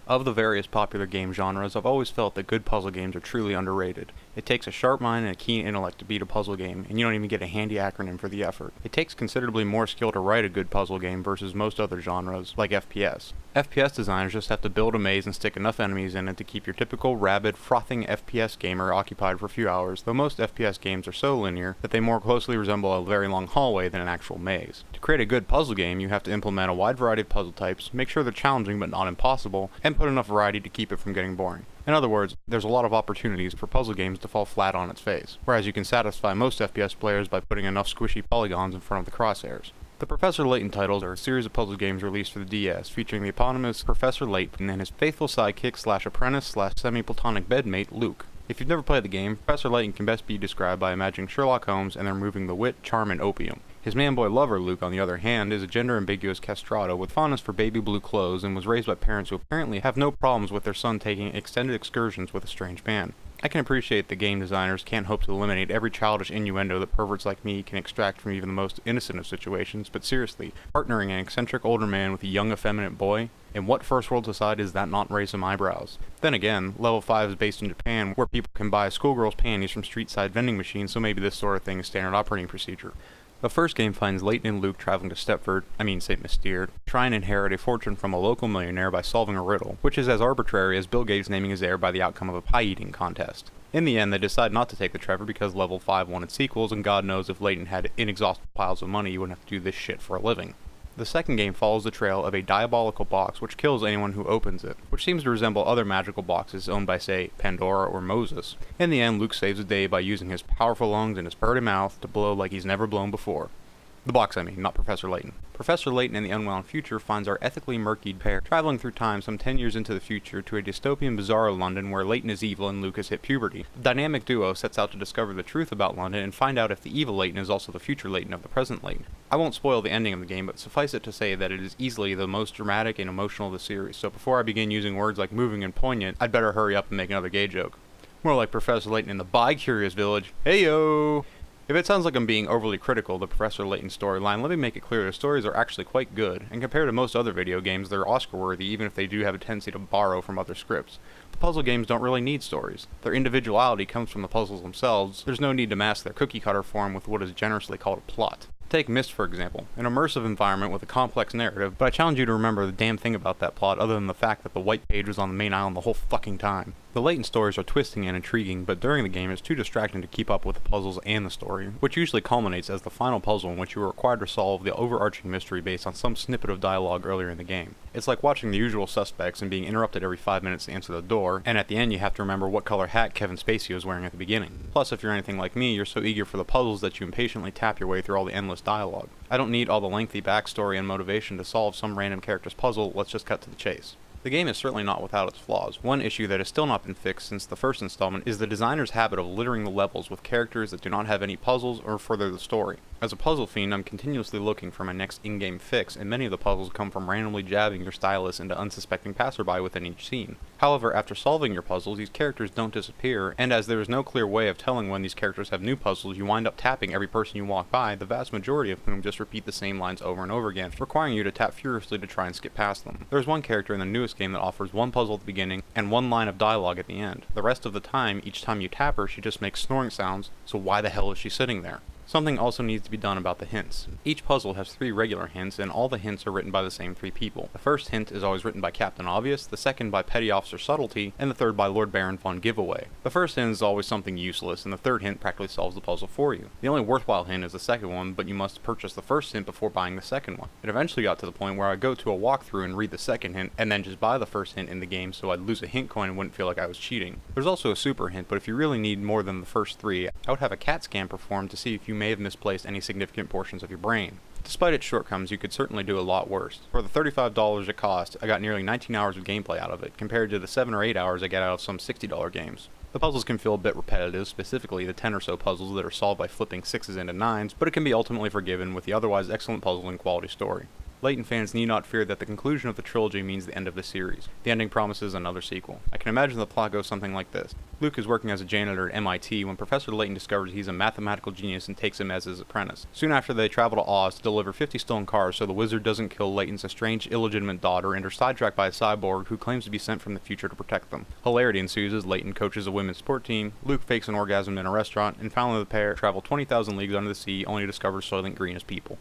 Of the various popular game genres, I've always felt that good puzzle games are truly underrated. It takes a sharp mind and a keen intellect to beat a puzzle game, and you don't even get a handy acronym for the effort. It takes considerably more skill to write a good puzzle game versus most other genres, like FPS. FPS designers just have to build a maze and stick enough enemies in it to keep your typical rabid, frothing FPS gamer occupied for a few hours, though most FPS games are so linear that they more closely resemble a very long hallway than an actual maze. To create a good puzzle game, you have to implement a wide variety of puzzle types, make sure they're challenging but not impossible, and put enough variety to keep it from getting boring. In other words, there's a lot of opportunities for puzzle games to fall flat on its face, whereas you can satisfy most FPS players by putting enough squishy polygons in front of the crosshairs. The Professor Layton titles are a series of puzzle games released for the DS, featuring the eponymous Professor Layton and his faithful sidekick/apprentice/semi-platonic bedmate, Luke. If you've never played the game, Professor Layton can best be described by imagining Sherlock Holmes and then removing the wit, charm, and opium. His man-boy lover, Luke, on the other hand, is a gender-ambiguous castrato with fondness for baby blue clothes and was raised by parents who apparently have no problems with their son taking extended excursions with a strange man. I can appreciate that game designers can't hope to eliminate every childish innuendo that perverts like me can extract from even the most innocent of situations, but seriously, partnering an eccentric older man with a young effeminate boy? In what first world society does that not raise some eyebrows? Then again, Level 5 is based in Japan, where people can buy schoolgirls' panties from street-side vending machines, so maybe this sort of thing is standard operating procedure. The first game finds Layton and Luke traveling to St. Mystere, try and inherit a fortune from a local millionaire by solving a riddle, which is as arbitrary as Bill Gates naming his heir by the outcome of a pie-eating contest. In the end, they decide not to take the Trevor because Level 5 wanted sequels, and God knows if Layton had inexhaustible piles of money, you wouldn't have to do this shit for a living. The second game follows the trail of a diabolical box which kills anyone who opens it, which seems to resemble other magical boxes owned by, say, Pandora or Moses. In the end, Luke saves the day by using his powerful lungs and his purty mouth to blow like he's never blown before. The box, I mean, not Professor Layton. Professor Layton and the Unwound future finds our ethically murkied pair traveling through time some 10 years into the future to a dystopian bizarro London where Layton is evil and Luke has hit puberty. The dynamic duo sets out to discover the truth about London and find out if the evil Layton is also the future Layton of the present Layton. I won't spoil the ending of the game, but suffice it to say that it is easily the most dramatic and emotional of the series, so before I begin using words like moving and poignant, I'd better hurry up and make another gay joke. More like Professor Layton in the Bi-Curious Village. Heyo! If it sounds like I'm being overly critical of the Professor Layton storyline, let me make it clear the stories are actually quite good, and compared to most other video games, they're Oscar-worthy even if they do have a tendency to borrow from other scripts. But puzzle games don't really need stories. Their individuality comes from the puzzles themselves. There's no need to mask their cookie-cutter form with what is generously called a plot. Take Myst, for example, an immersive environment with a complex narrative, but I challenge you to remember the damn thing about that plot other than the fact that the white page was on the main island the whole fucking time. The Layton stories are twisting and intriguing, but during the game it's too distracting to keep up with the puzzles and the story, which usually culminates as the final puzzle in which you are required to solve the overarching mystery based on some snippet of dialogue earlier in the game. It's like watching The Usual Suspects and being interrupted every 5 minutes to answer the door, and at the end you have to remember what color hat Kevin Spacey was wearing at the beginning. Plus, if you're anything like me, you're so eager for the puzzles that you impatiently tap your way through all the endless dialogue. I don't need all the lengthy backstory and motivation to solve some random character's puzzle, let's just cut to the chase. The game is certainly not without its flaws. One issue that has still not been fixed since the first installment is the designer's habit of littering the levels with characters that do not have any puzzles or further the story. As a puzzle fiend, I'm continuously looking for my next in-game fix, and many of the puzzles come from randomly jabbing your stylus into unsuspecting passerby within each scene. However, after solving your puzzles, these characters don't disappear, and as there is no clear way of telling when these characters have new puzzles, you wind up tapping every person you walk by, the vast majority of whom just repeat the same lines over and over again, requiring you to tap furiously to try and skip past them. There is one character in the newest game that offers one puzzle at the beginning and one line of dialogue at the end. The rest of the time, each time you tap her, she just makes snoring sounds, so why the hell is she sitting there? Something also needs to be done about the hints. Each puzzle has 3 regular hints, and all the hints are written by the same 3 people. The first hint is always written by Captain Obvious, the second by Petty Officer Subtlety, and the third by Lord Baron Von Giveaway. The first hint is always something useless, and the third hint practically solves the puzzle for you. The only worthwhile hint is the second one, but you must purchase the first hint before buying the second one. It eventually got to the point where I'd go to a walkthrough and read the second hint, and then just buy the first hint in the game so I'd lose a hint coin and wouldn't feel like I was cheating. There's also a super hint, but if you really need more than the first 3, I would have a CAT scan performed to see if you may have misplaced any significant portions of your brain. Despite its shortcomings, you could certainly do a lot worse. For the $35 it cost, I got nearly 19 hours of gameplay out of it, compared to the 7 or 8 hours I get out of some $60 games. The puzzles can feel a bit repetitive, specifically the 10 or so puzzles that are solved by flipping 6s into 9s, but it can be ultimately forgiven with the otherwise excellent puzzle and quality story. Layton fans need not fear that the conclusion of the trilogy means the end of the series. The ending promises another sequel. I can imagine the plot goes something like this. Luke is working as a janitor at MIT when Professor Layton discovers he's a mathematical genius and takes him as his apprentice. Soon after, they travel to Oz to deliver 50 stolen cars so the wizard doesn't kill Layton's estranged illegitimate daughter and are sidetracked by a cyborg who claims to be sent from the future to protect them. Hilarity ensues as Layton coaches a women's sport team, Luke fakes an orgasm in a restaurant, and finally the pair travel 20,000 leagues under the sea only to discover Soylent Green as people.